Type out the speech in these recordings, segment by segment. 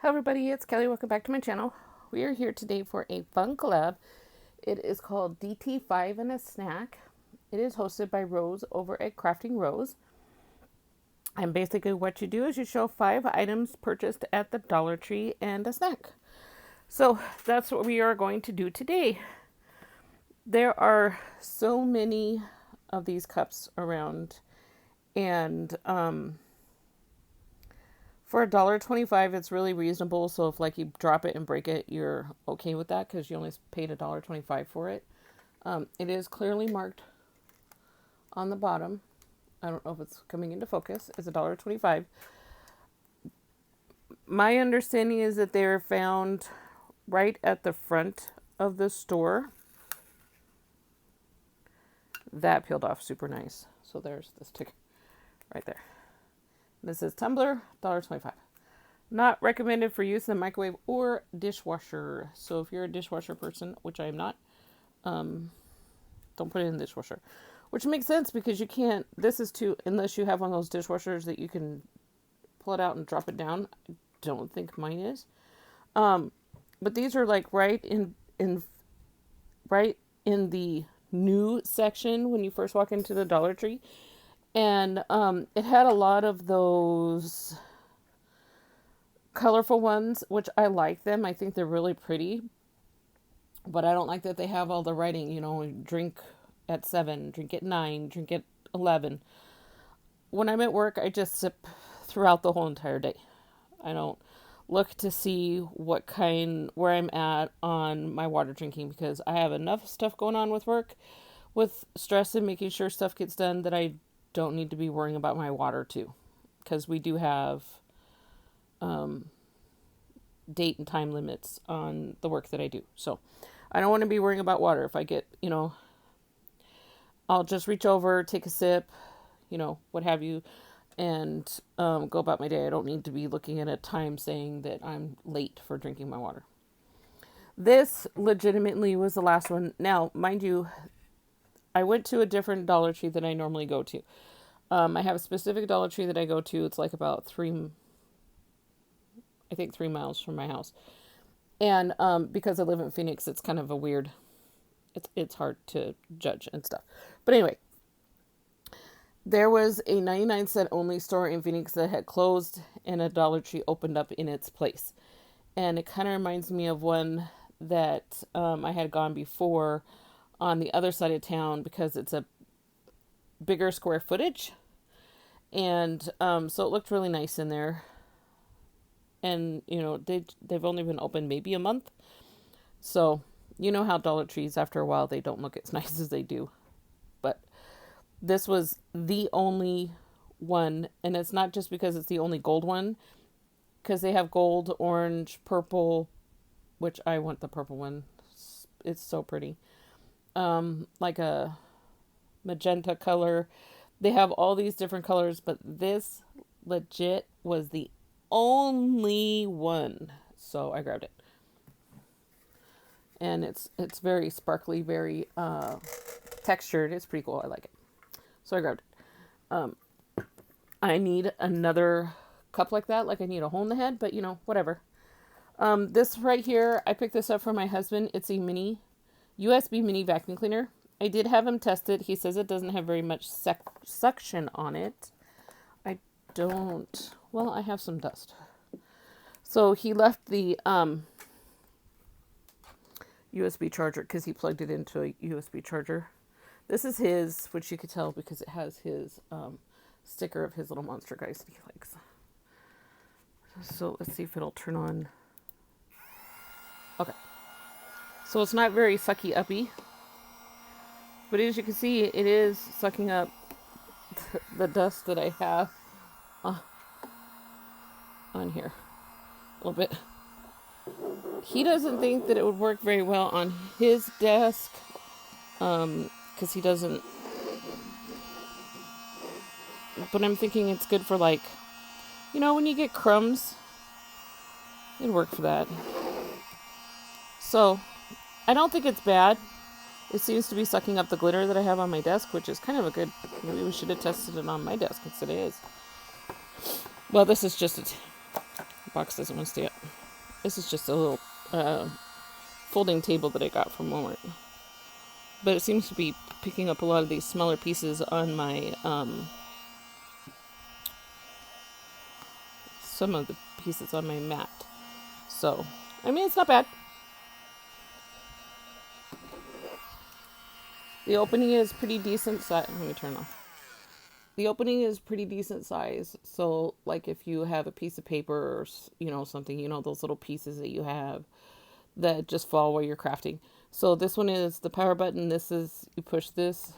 Hi everybody, it's Kelly. Welcome back to my channel. We are here today for a fun collab. It is called DT5 and a Snack. It is hosted by Rose over at Crafting Rose. And basically what you do is you show 5 items purchased at the Dollar Tree and a snack. So that's what we are going to do today. There are so many of these cups around, and for $1.25, it's really reasonable. So if like you drop it and break it, you're okay with that because you only paid $1.25 for it. It is clearly marked on the bottom. I don't know if it's coming into focus. It's $1.25. My understanding is that they're found right at the front of the store. That peeled off super nice. So there's this ticker right there. This is tumbler, $1.25. Not recommended for use in the microwave or dishwasher. So if you're a dishwasher person, which I am not, don't put it in the dishwasher. Which makes sense because you can't, this is too, unless you have one of those dishwashers that you can pull it out and drop it down. I don't think mine is. But these are like right in the new section when you first walk into the Dollar Tree. And it had a lot of those colorful ones, which I like them. I think they're really pretty. But I don't like that they have all the writing, you know, drink at 7, drink at 9, drink at 11. When I'm at work, I just sip throughout the whole entire day. I don't look to see where I'm at on my water drinking because I have enough stuff going on with work, with stress and making sure stuff gets done, that I don't need to be worrying about my water too. Because we do have date and time limits on the work that I do. So I don't want to be worrying about water. If I get, I'll just reach over, take a sip, what have you, and go about my day. I don't need to be looking at a time saying that I'm late for drinking my water. This legitimately was the last one. Now, mind you, I went to a different Dollar Tree than I normally go to. I have a specific Dollar Tree that I go to. It's like about 3 miles from my house. And because I live in Phoenix, it's kind of a weird, it's hard to judge and stuff. But anyway, there was a 99-cent only store in Phoenix that had closed and a Dollar Tree opened up in its place. And it kind of reminds me of one that I had gone before on the other side of town because it's a bigger square footage. And so it looked really nice in there. And, they've only been open maybe a month. So, you know how Dollar Trees, after a while, they don't look as nice as they do. But this was the only one. And it's not just because it's the only gold one. Because they have gold, orange, purple. Which I want the purple one. It's so pretty. Like a magenta color. They have all these different colors. But this legit was the only one, so I grabbed it. And it's very sparkly, very textured. It's pretty cool. I like it, so I grabbed it. I need another cup like that. Like I need a hole in the head, but whatever. This right here, I picked this up for my husband. It's a mini USB mini vacuum cleaner. I did have him test it. He says it doesn't have very much suction on it. I have some dust. So he left the USB charger because he plugged it into a USB charger. This is his, which you could tell because it has his sticker of his little monster guys that he likes. So let's see if it'll turn on. Okay. So it's not very sucky uppy. But as you can see, it is sucking up the dust that I have on here a little bit. He doesn't think that it would work very well on his desk because he doesn't, but I'm thinking it's good for when you get crumbs, it'd work for that. So I don't think it's bad. It seems to be sucking up the glitter that I have on my desk, which is kind of a good, maybe we should have tested it on my desk instead of his. Well, this is just box doesn't want to stay up. This is just a little folding table that I got from Walmart. But it seems to be picking up a lot of these smaller pieces on my, some of the pieces on my mat. So, I mean, it's not bad. The opening is pretty decent size. Let me turn off. The opening is pretty decent size. So, like if you have a piece of paper or, you know, something, you know, those little pieces that you have that just fall while you're crafting. So this one is the power button. This is, you push this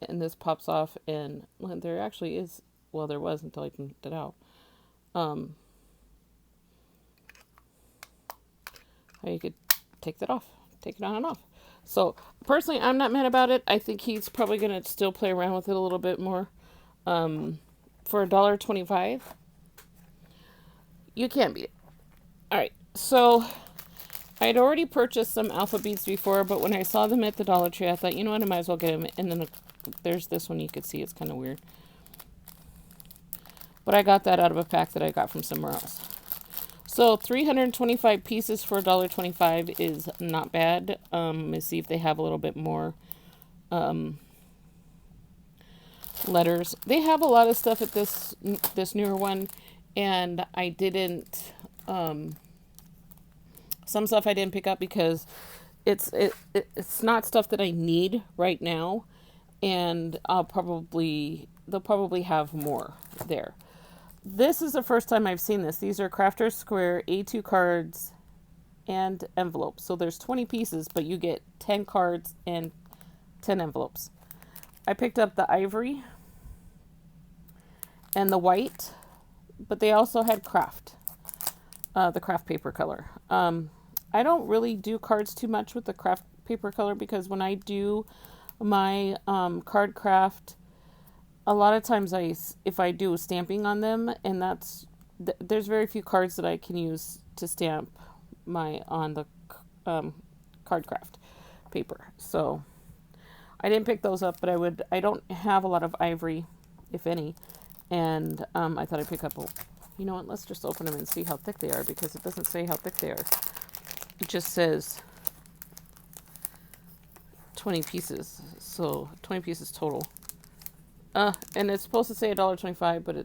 and this pops off, and well, there actually is, well, there was until I can get it out. How you could take that off, take it on and off. So personally, I'm not mad about it. I think he's probably going to still play around with it a little bit more. For $1.25, you can't beat it. All right, so I had already purchased some alpha beads before, but when I saw them at the Dollar Tree, I thought, you know what, I might as well get them. And then there's this one you could see. It's kind of weird. But I got that out of a pack that I got from somewhere else. So 325 pieces for $1.25 is not bad. Let's see if they have a little bit more letters. They have a lot of stuff at this newer one, and I didn't... some stuff I didn't pick up because it's not stuff that I need right now, and they'll probably have more there. This is the first time I've seen this. These are Crafter's Square A2 cards and envelopes. So there's 20 pieces, but you get 10 cards and 10 envelopes. I picked up the ivory and the white, but they also had craft, the craft paper color. I don't really do cards too much with the craft paper color because when I do my card craft, a lot of times if I do stamping on them, and there's very few cards that I can use to stamp on the card craft paper. So I didn't pick those up, but I don't have a lot of ivory, if any, and I thought I'd pick up you know what, let's just open them and see how thick they are, because it doesn't say how thick they are. It just says 20 pieces, so 20 pieces total. And it's supposed to say $1.25, but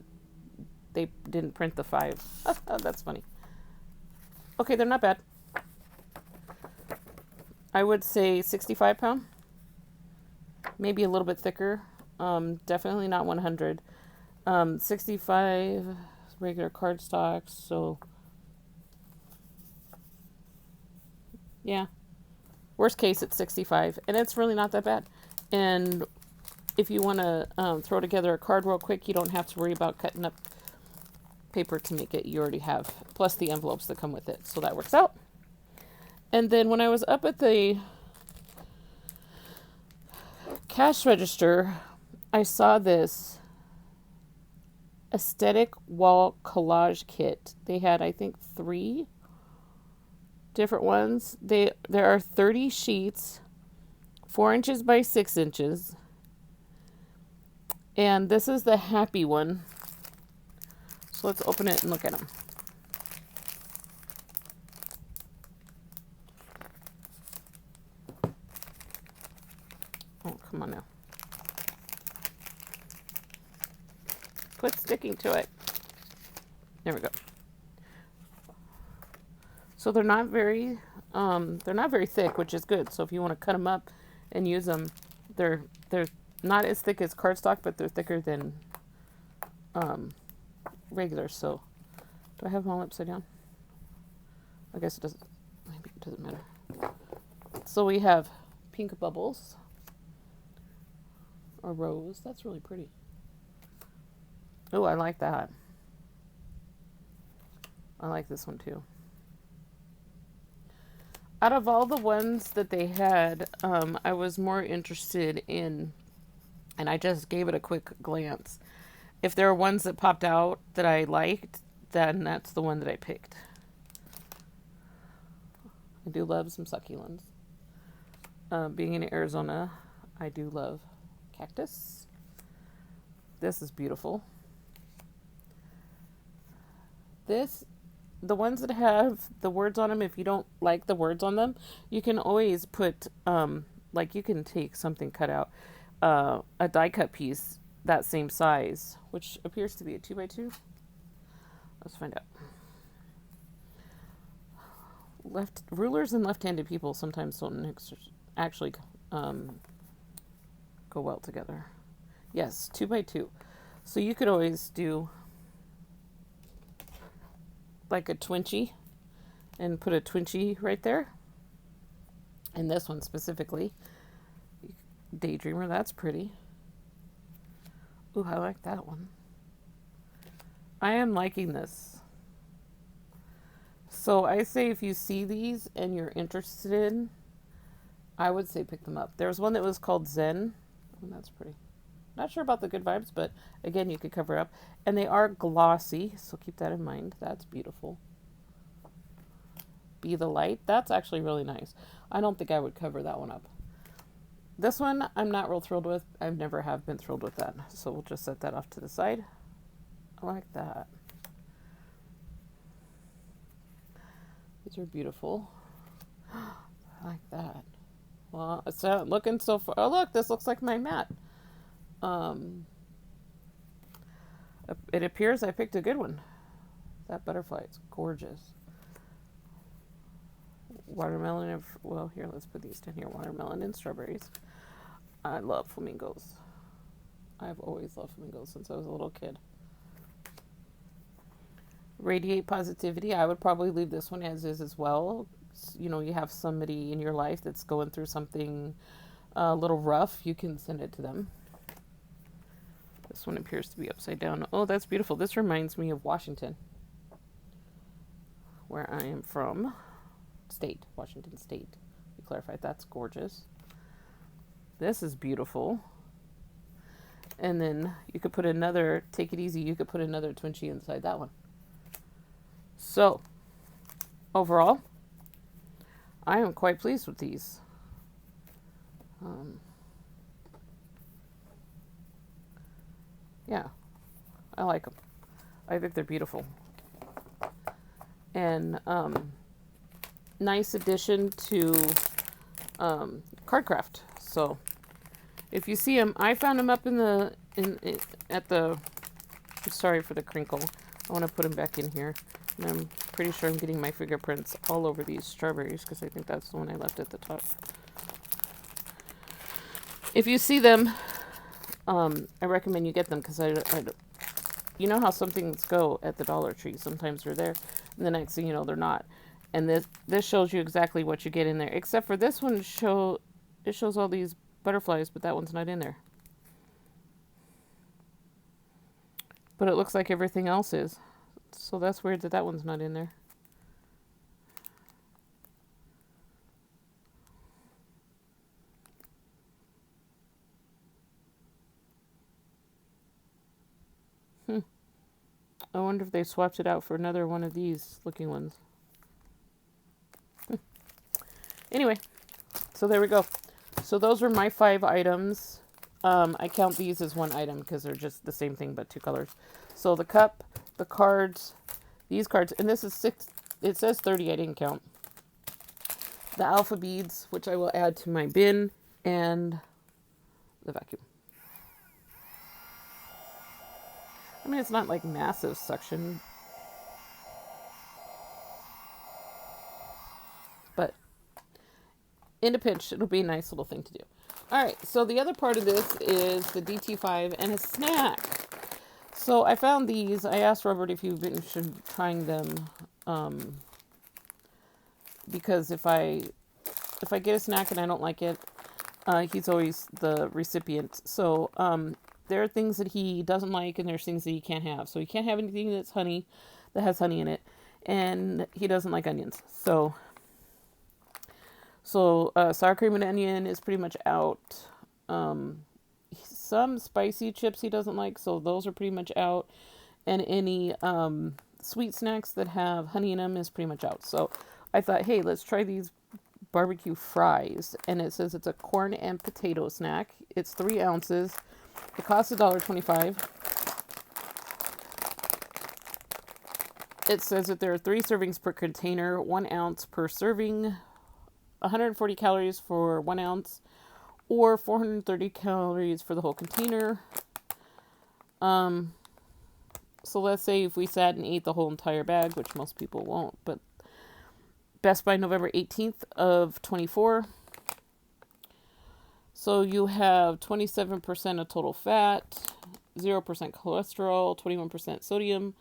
they didn't print the 5. That's funny. Okay, they're not bad. I would say 65 pound. Maybe a little bit thicker. Definitely not 100. 65 regular cardstock, so yeah. Worst case, it's 65, and it's really not that bad. And if you want to throw together a card real quick, you don't have to worry about cutting up paper to make it. You already have, plus the envelopes that come with it, so that works out. And then when I was up at the cash register, I saw this aesthetic wall collage kit. They had, I think, 3 different ones. There are 30 sheets, 4 inches by 6 inches. And this is the happy one. So let's open it and look at them. Oh, come on now. Quit sticking to it. There we go. So they're not very thick, which is good. So if you want to cut them up and use them, they're not as thick as cardstock, but they're thicker than regular. So do I have them all upside down? I guess it doesn't. Maybe it doesn't matter. So we have pink bubbles, or rose. That's really pretty. Oh, I like that. I like this one too. Out of all the ones that they had, I was more interested in, and I just gave it a quick glance. If there are ones that popped out that I liked, then that's the one that I picked. I do love some succulents. Being in Arizona, I do love cactus. This is beautiful. This the ones that have the words on them, if you don't like the words on them, you can always put, like you can take something cut out, a die cut piece that same size, which appears to be a 2x2. Let's find out. Left rulers and left-handed people sometimes don't actually go well together. Yes, 2x2. So you could always do like a twinchy and put a twinchy right there. And this one specifically, Daydreamer, that's pretty. Ooh, I like that one. I am liking this. So I say if you see these and you're interested, I would say pick them up. There's one that was called Zen. Oh, that's pretty. Not sure about the good vibes, but again, you could cover up. And they are glossy, so keep that in mind. That's beautiful. Be the Light. That's actually really nice. I don't think I would cover that one up. This one, I'm not real thrilled with. I've never have been thrilled with that. So we'll just set that off to the side. I like that. These are beautiful. I like that. Well, it's looking so far. Oh, look, this looks like my mat. It appears I picked a good one. That butterfly is gorgeous. Watermelon and, well, here, let's put these down here. Watermelon and strawberries. I love flamingos. I've always loved flamingos since I was a little kid. Radiate positivity. I would probably leave this one as is as well. You know, you have somebody in your life that's going through something a little rough. You can send it to them. This one appears to be upside down. Oh, that's beautiful. This reminds me of Washington, where I am from. State, Washington State. We clarified that's gorgeous. This is beautiful. And then you could put another, take it easy, you could put another twinchy inside that one. So, overall, I am quite pleased with these. Yeah, I like them. I think they're beautiful. And nice addition to Cardcraft. So if you see them, I found them up at the. Sorry for the crinkle. I want to put them back in here. And I'm pretty sure I'm getting my fingerprints all over these strawberries because I think that's the one I left at the top. If you see them, I recommend you get them because you know how some things go at the Dollar Tree. Sometimes they're there, and the next thing you know, they're not. And this shows you exactly what you get in there. Except for this one, it shows all these butterflies, but that one's not in there. But it looks like everything else is. So that's weird that one's not in there. I wonder if they swapped it out for another one of these looking ones. Anyway, so there we go. So those were my 5 items. I count these as one item because they're just the same thing but 2 colors. So the cup, the cards, these cards, and this is 6. It says 30. I didn't count. The alpha beads, which I will add to my bin, and the vacuum. I mean, it's not like massive suction, but in a pinch, it'll be a nice little thing to do. All right, so the other part of this is the DT5 and a snack. So I found these. I asked Robert if you've been interested in trying them, because if I get a snack and I don't like it, he's always the recipient. So there are things that he doesn't like, and there's things that he can't have. So he can't have anything that has honey in it, and he doesn't like onions. So sour cream and onion is pretty much out. Some spicy chips he doesn't like, so those are pretty much out. And any sweet snacks that have honey in them is pretty much out. So I thought, hey, let's try these barbecue fries. And it says it's a corn and potato snack. It's 3 ounces. It costs $1.25. it says that there are 3 servings per container, 1 ounce per serving, 140 calories for 1 ounce, or 430 calories for the whole container. So let's say if we sat and ate the whole entire bag, which most people won't, but best by November 18th of 24. So you have 27% of total fat, 0% cholesterol, 21% sodium,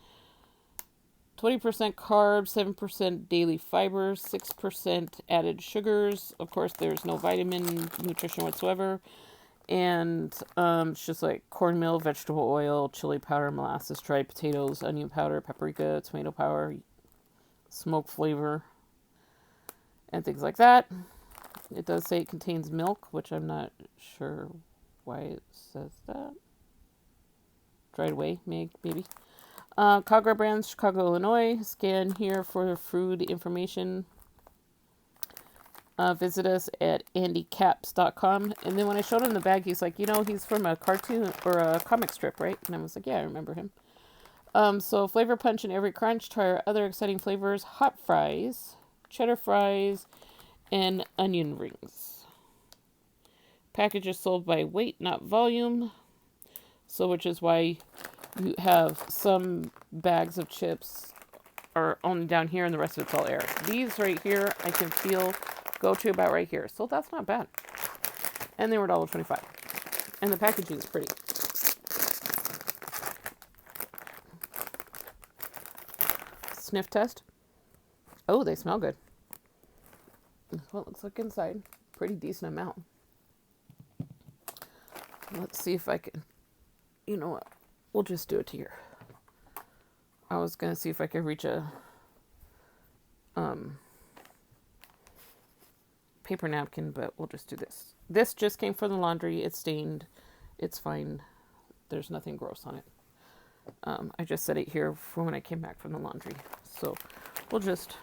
20% carbs, 7% daily fiber, 6% added sugars. Of course, there's no vitamin nutrition whatsoever. And it's just like cornmeal, vegetable oil, chili powder, molasses, dried potatoes, onion powder, paprika, tomato powder, smoke flavor, and things like that. It does say it contains milk, which I'm not sure why it says that. Dried away, maybe. Cogger Brands, Chicago, Illinois. Scan here for food information. Visit us at andycaps.com. And then when I showed him the bag, he's like, he's from a cartoon or a comic strip, right? And I was like, yeah, I remember him. So flavor punch in every crunch. Try our other exciting flavors: hot fries, cheddar fries, and onion rings. Package is sold by weight, not volume. So which is why you have some bags of chips are only down here and the rest of it's all air. These right here, I can feel go to about right here. So that's not bad. And they were $1.25. And the packaging is pretty. Sniff test. Oh, they smell good. That's what it looks like inside. Pretty decent amount. Let's see if I can, you know what? We'll just do it here. I was going to see if I could reach a paper napkin, but we'll just do this. This just came from the laundry. It's stained. It's fine. There's nothing gross on it. I just set it here for when I came back from the laundry. So we'll just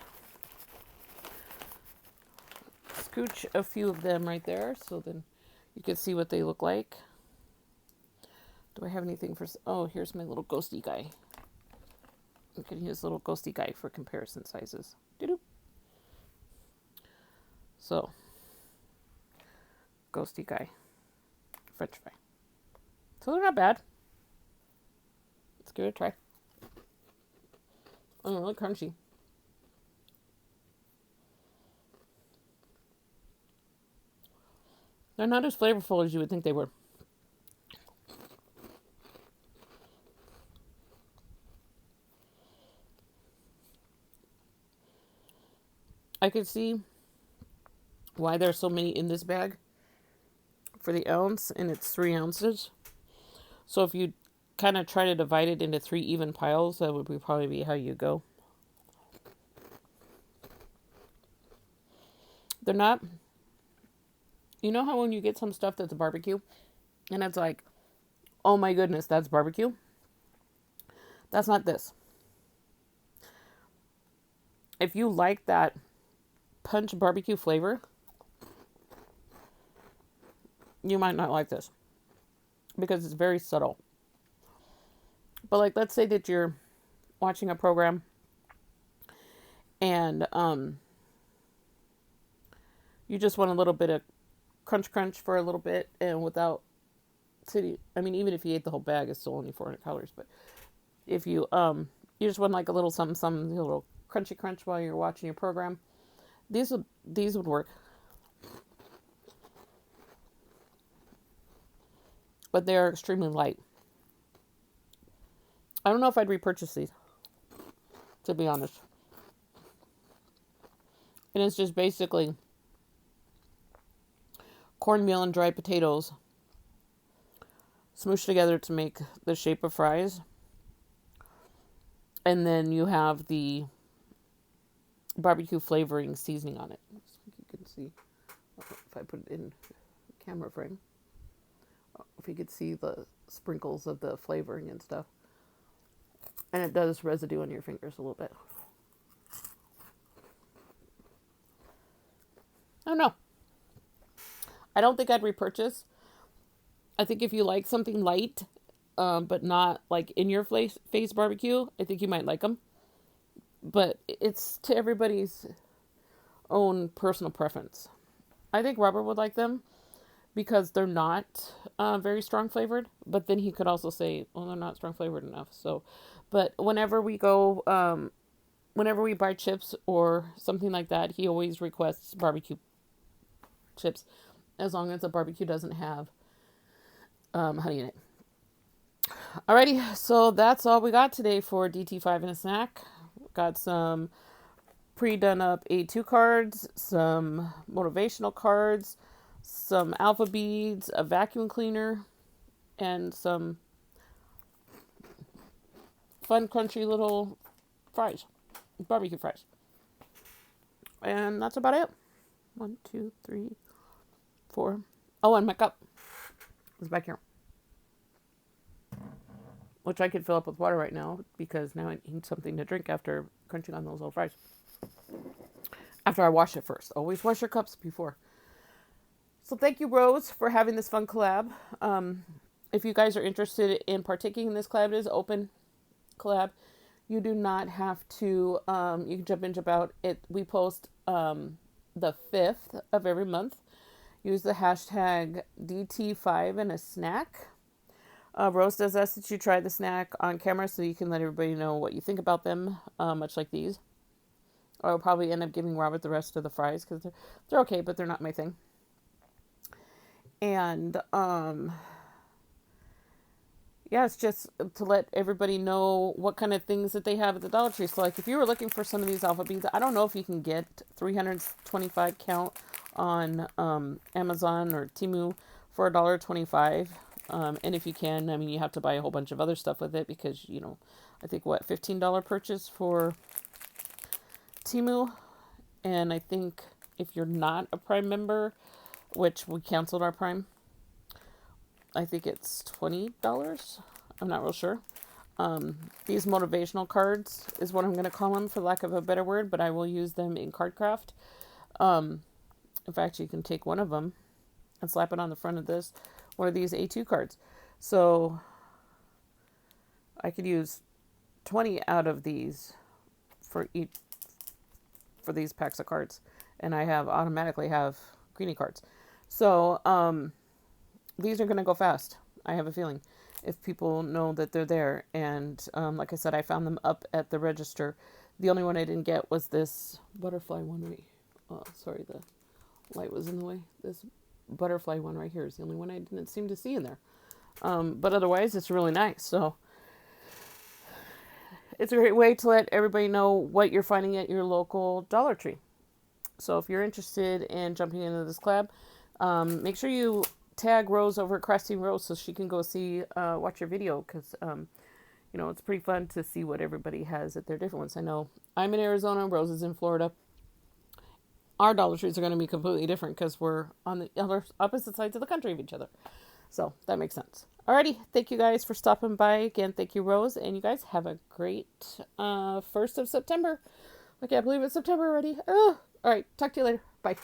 scooch a few of them right there so then you can see what they look like. Do I have anything for... Oh, here's my little ghosty guy. I can use little ghosty guy for comparison sizes. Doo-doo. So, ghosty guy. French fry. So they're not bad. Let's give it a try. Oh, really crunchy. They're not as flavorful as you would think they were. I could see why there's so many in this bag for the ounce, and it's 3 ounces. So if you kind of try to divide it into 3 even piles, that would probably be how you go. They're not... You know how when you get some stuff that's a barbecue, and it's like, oh my goodness, that's barbecue? That's not this. If you like that punch barbecue flavor, you might not like this because it's very subtle. But like, let's say that you're watching a program and you just want a little bit of crunch for a little bit, and without sitting, I mean, even if you ate the whole bag, it's still only 400 calories. But if you you just want like a little something, a little crunchy crunch while you're watching your program, these would work. But they are extremely light. I don't know if I'd repurchase these, to be honest. And it's just basically cornmeal and dried potatoes smooshed together to make the shape of fries. And then you have the barbecue flavoring seasoning on it. So you can see if I put it in camera frame. If you could see the sprinkles of the flavoring and stuff. And it does residue on your fingers a little bit. I don't know. I don't think I'd repurchase. I think if you like something light, but not like in your face barbecue, I think you might like them. but it's to everybody's own personal preference. I think Robert would like them because they're not very strong flavored. But then he could also say, well, they're not strong flavored enough. So, but whenever we go, whenever we buy chips or something like that, he always requests barbecue chips, as long as the barbecue doesn't have honey in it. Alrighty, so that's all we got today for DT5 and a snack. Got some pre-done up A2 cards, some motivational cards, some alpha beads, a vacuum cleaner, and some fun crunchy little fries, barbecue fries. And that's about it. 1, 2, 3, 4. Oh, and my cup is back here, which I could fill up with water right now because now I need something to drink after crunching on those little fries. After I wash it first. Always wash your cups before. So thank you, Rose, for having this fun collab. If you guys are interested in partaking in this collab, it is open collab. You do not have to, you can jump in, jump out. We post the 5th of every month. Use the hashtag DT5 and a snack. Rose does ask that you try the snack on camera so you can let everybody know what you think about them, much like these. I'll probably end up giving Robert the rest of the fries because they're okay, but they're not my thing. And yeah, it's just to let everybody know what kind of things that they have at the Dollar Tree. So like if you were looking for some of these alpha beads, I don't know if you can get 325 count on Amazon or Temu for $1.25. And if you can, I mean, you have to buy a whole bunch of other stuff with it because, you know, I think $15 purchase for Temu. And I think if you're not a Prime member, which we canceled our Prime, I think it's $20. I'm not real sure. These motivational cards is what I'm going to call them for lack of a better word, but I will use them in cardcraft. In fact, you can take one of them and slap it on the front of one of these A2 cards. So I could use 20 out of these for these packs of cards, and I automatically have greenie cards. So these are going to go fast, I have a feeling, if people know that they're there. And like I said, I found them up at the register. The only one I didn't get was this butterfly one sorry, the light was in the way. This butterfly one right here is the only one I didn't seem to see in there. But otherwise, it's really nice. So it's a great way to let everybody know what you're finding at your local Dollar Tree. So if you're interested in jumping into this collab, make sure you tag Rose over at Crafting Rose so she can go watch your video, because you know, it's pretty fun to see what everybody has at their different ones. I know I'm in Arizona, Rose is in Florida. Our Dollar Trees are going to be completely different because we're on the other opposite sides of the country of each other. So that makes sense. Alrighty, thank you guys for stopping by. Again, thank you, Rose, and you guys have a great 1st of September. I can't believe it's September already. Oh, all right, talk to you later. Bye.